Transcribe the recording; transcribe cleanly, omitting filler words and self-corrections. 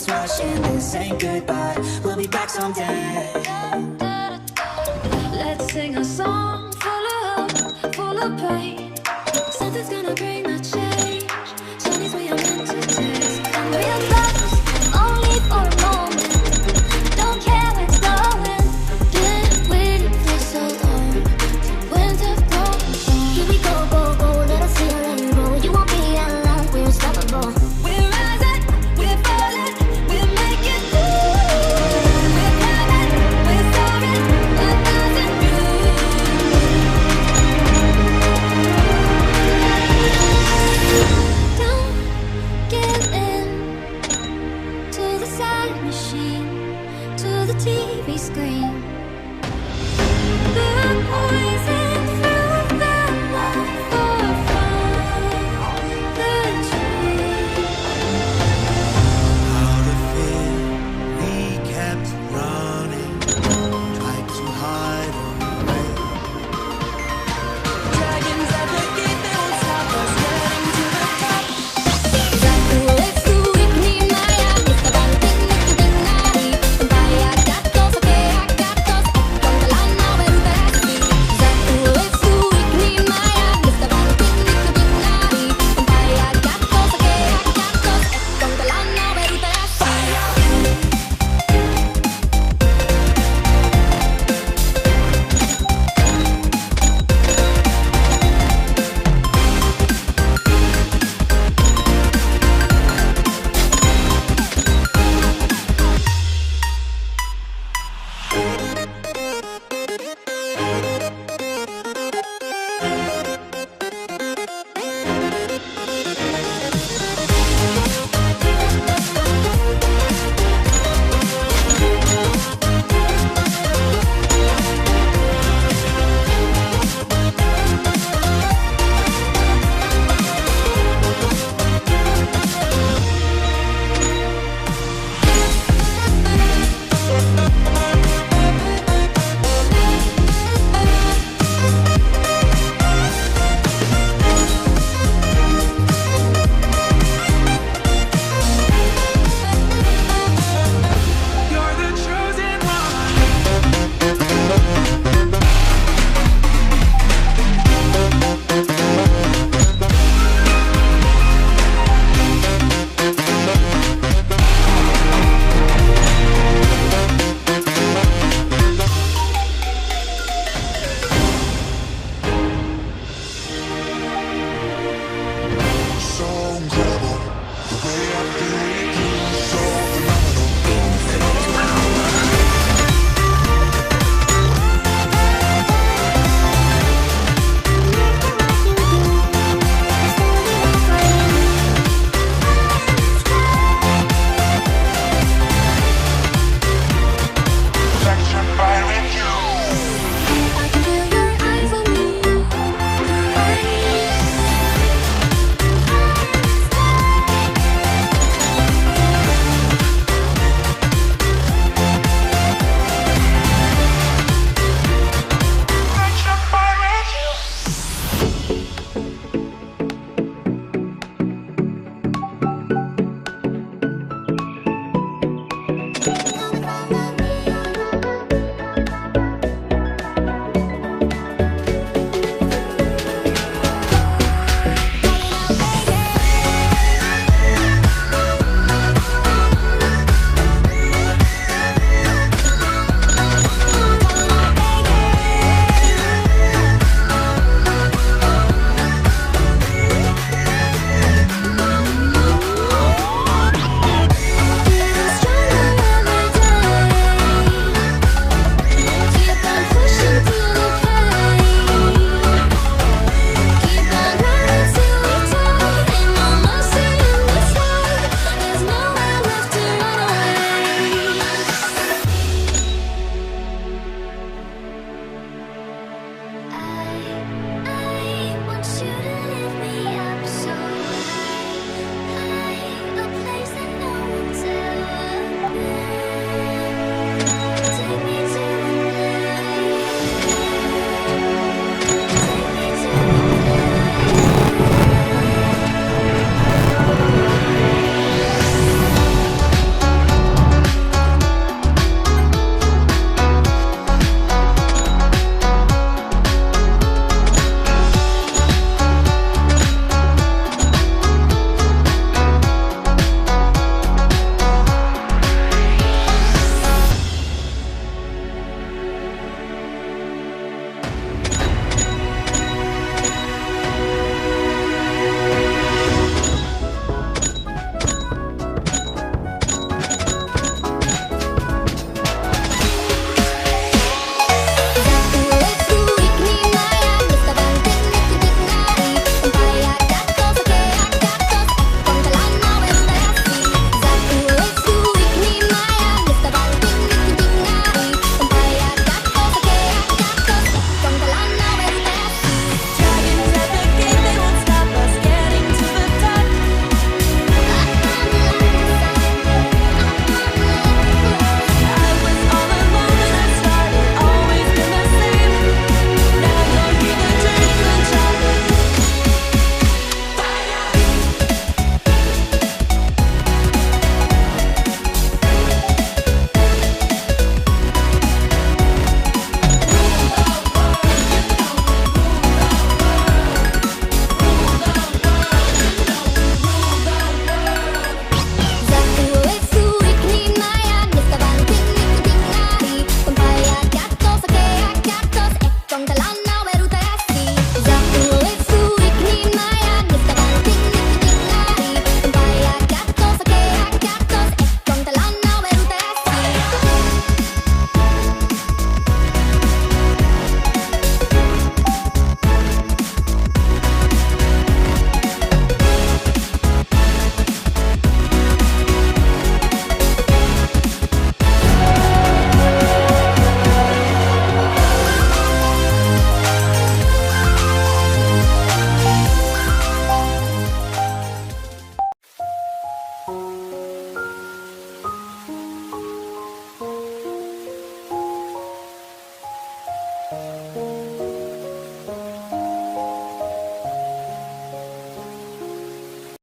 let's rush and this ain't goodbye. We'll be back someday. Let's sing a song full of hope, full of pain. Something's gonna bring the change. Journeys we are meant to take. And we're close, only for a moment. Don't care where it's going. Been waiting for so long. Winter broken song. Here we go, go, go. Let us feel and grow. You won't be alone. We're unstoppable. We're rising, we're falling, we'll make it through. We're climbing, we're soaring, 1,000 views. Don't give in to the side machine, to the TV screen. The poison through the light for fun. The tree. Out of fear, we kept running, tried to hide away. Dragons at the gate, they won't stop us getting to the top. Zakulesu iknimaya, iskabanting nikitinari. Kaya gatos, kaya gatos, con la lana ves.